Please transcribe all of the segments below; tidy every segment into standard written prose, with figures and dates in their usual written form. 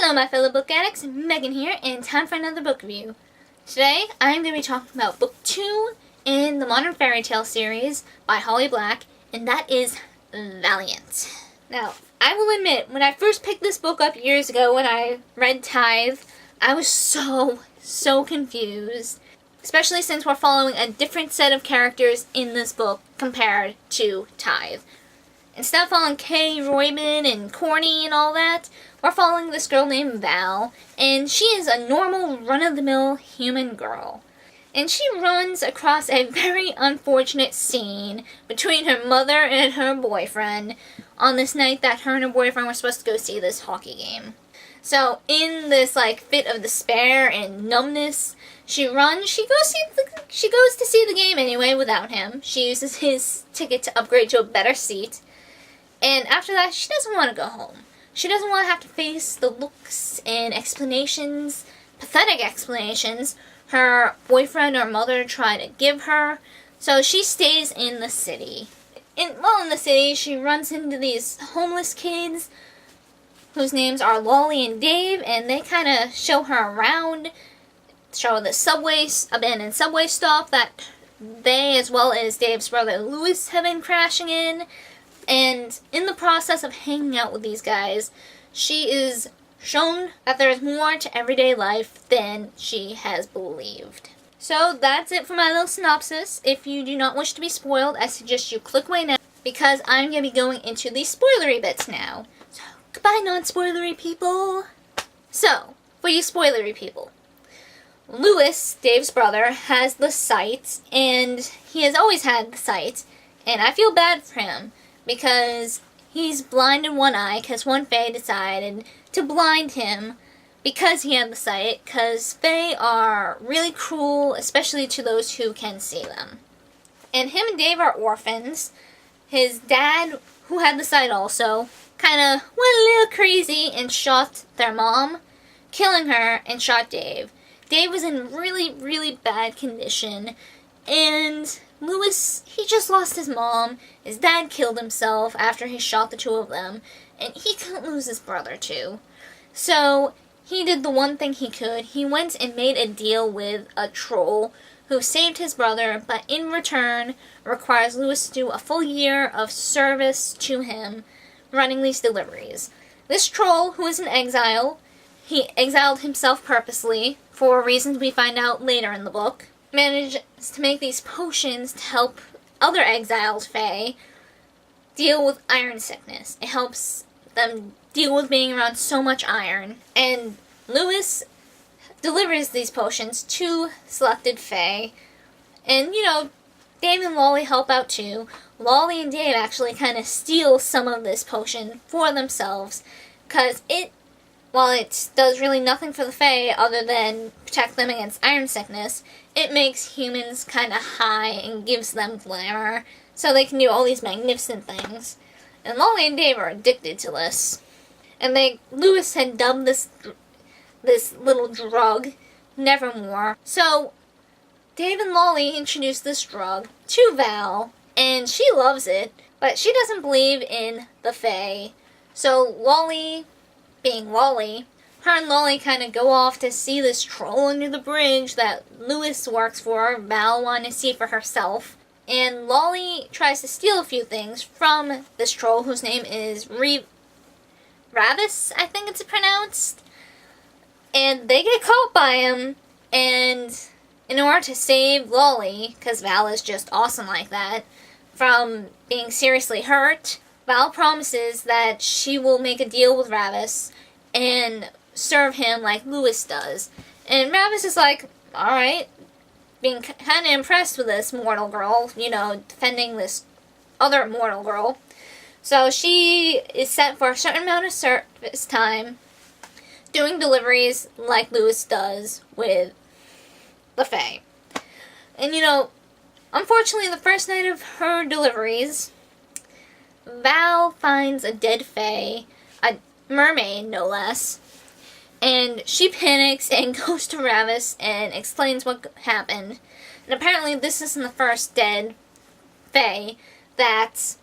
Hello my fellow book addicts, Megan here, and time for another book review. Today, I'm going to be talking about book 2 in the Modern Fairy Tale series by Holly Black, and that is Valiant. Now, I will admit, when I first picked this book up years ago when I read Tithe, I was so confused. Especially since we're following a different set of characters in this book compared to Tithe. Instead of following Kay, Royman, and Corny and all that, we're following this girl named Val, and she is a normal, run-of-the-mill human girl. And she runs across a very unfortunate scene between her mother and her boyfriend on this night that her and her boyfriend were supposed to go see this hockey game. So, in this, fit of despair and numbness, she goes to see the game anyway without him. She uses his ticket to upgrade to a better seat. And after that, she doesn't want to go home. She doesn't want to have to face the looks and explanations, pathetic explanations, her boyfriend or mother try to give her. So she stays in the city. While in the city, she runs into these homeless kids whose names are Lolly and Dave, and they kind of show her around, show the abandoned subway stop that they, as well as Dave's brother Louis, have been crashing in. And in the process of hanging out with these guys, she is shown that there is more to everyday life than she has believed. So that's it for my little synopsis. If you do not wish to be spoiled, I suggest you click away now, because I'm going to be going into the spoilery bits now. So, goodbye non-spoilery people! So, for you spoilery people, Louis, Dave's brother, has the sight, and he has always had the sight, and I feel bad for him, because he's blind in one eye, because one fae decided to blind him because he had the sight, because fae are really cruel, especially to those who can see them. And him and Dave are orphans. His dad, who had the sight also, kind of went a little crazy and shot their mom, killing her, and shot Dave. Dave was in really bad condition, and Louis, he just lost his mom. His dad killed himself after he shot the two of them, and he couldn't lose his brother too. So he did the one thing he could. He went and made a deal with a troll who saved his brother, but in return requires Louis to do a full year of service to him running these deliveries. This troll, who is in exile, he exiled himself purposely for reasons we find out later in the book, manages to make these potions to help other exiled fae deal with iron sickness. It helps them deal with being around so much iron. And Louis delivers these potions to selected fae. And, Dave and Lolly help out too. Lolly and Dave actually kind of steal some of this potion for themselves, because while it does really nothing for the fae other than protect them against iron sickness, it makes humans kind of high and gives them glamour, so they can do all these magnificent things. And Lolly and Dave are addicted to this. And Louis had dubbed this little drug Nevermore. So Dave and Lolly introduced this drug to Val, and she loves it, but she doesn't believe in the fae. So Lolly, being Lolly, her and Lolly kind of go off to see this troll under the bridge that Louis works for. Val wanted to see for herself. And Lolly tries to steal a few things from this troll, whose name is Ravis, I think it's pronounced. And they get caught by him, and in order to save Lolly, because Val is just awesome like that, from being seriously hurt, Val promises that she will make a deal with Ravis and serve him like Louis does. And Ravis is like, alright, being kind of impressed with this mortal girl, defending this other mortal girl. So she is set for a certain amount of service time, doing deliveries like Louis does with the fae. And unfortunately the first night of her deliveries, Val finds a dead fae, a mermaid no less, and she panics and goes to Ravis and explains what happened. And apparently this isn't the first dead fae that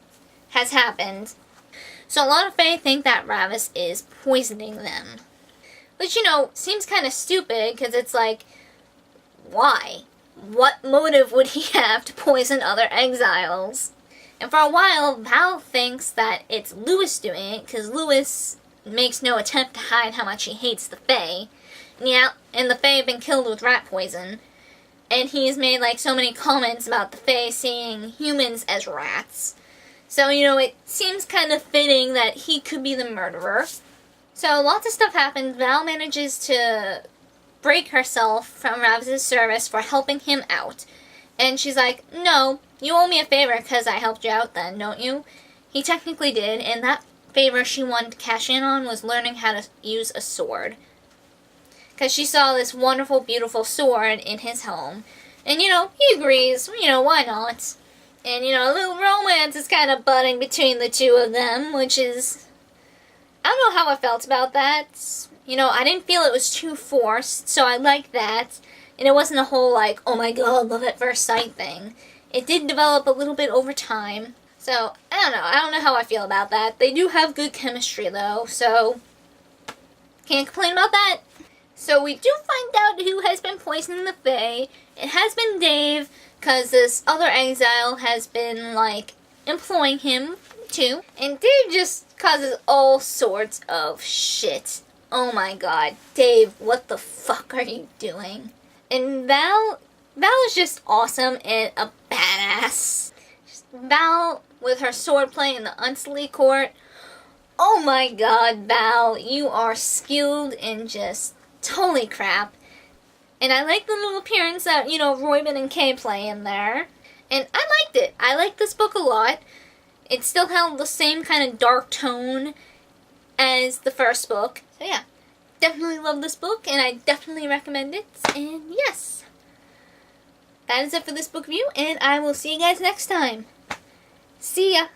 has happened. So a lot of fae think that Ravis is poisoning them. Which, you know, seems kind of stupid, because it's like, why? What motive would he have to poison other exiles? And for a while, Val thinks that it's Louis doing it, because Louis makes no attempt to hide how much he hates the Fae. And the Fae have been killed with rat poison. And he's made, like, so many comments about the Fae seeing humans as rats. So, you know, it seems kind of fitting that he could be the murderer. So, lots of stuff happens. Val manages to break herself from Rav's service for helping him out. And she's like, no, you owe me a favor because I helped you out then, don't you? He technically did, and that favor she wanted to cash in on was learning how to use a sword. Because she saw this wonderful, beautiful sword in his home. And, you know, he agrees, you know, why not? And, you know, a little romance is kind of budding between the two of them, which is... I don't know how I felt about that. You know, I didn't feel it was too forced, so I liked that. And it wasn't a whole, like, oh my god, love at first sight thing. It did develop a little bit over time. So, I don't know how I feel about that. They do have good chemistry, though, so... can't complain about that. So we do find out who has been poisoning the Fae. It has been Dave, because this other exile has been, like, employing him, too. And Dave just causes all sorts of shit. Oh my god. Dave, what the fuck are you doing? And Val is just awesome and a badass. Val, with her swordplay in the Unsley court. Oh my god, Val, you are skilled and just totally crap. And I like the little appearance that, you know, Royman and Kay play in there. And I liked it. I liked this book a lot. It still held the same kind of dark tone as the first book. So yeah, definitely love this book, and I definitely recommend it. And yes, that is it for this book review, and I will see you guys next time. See ya!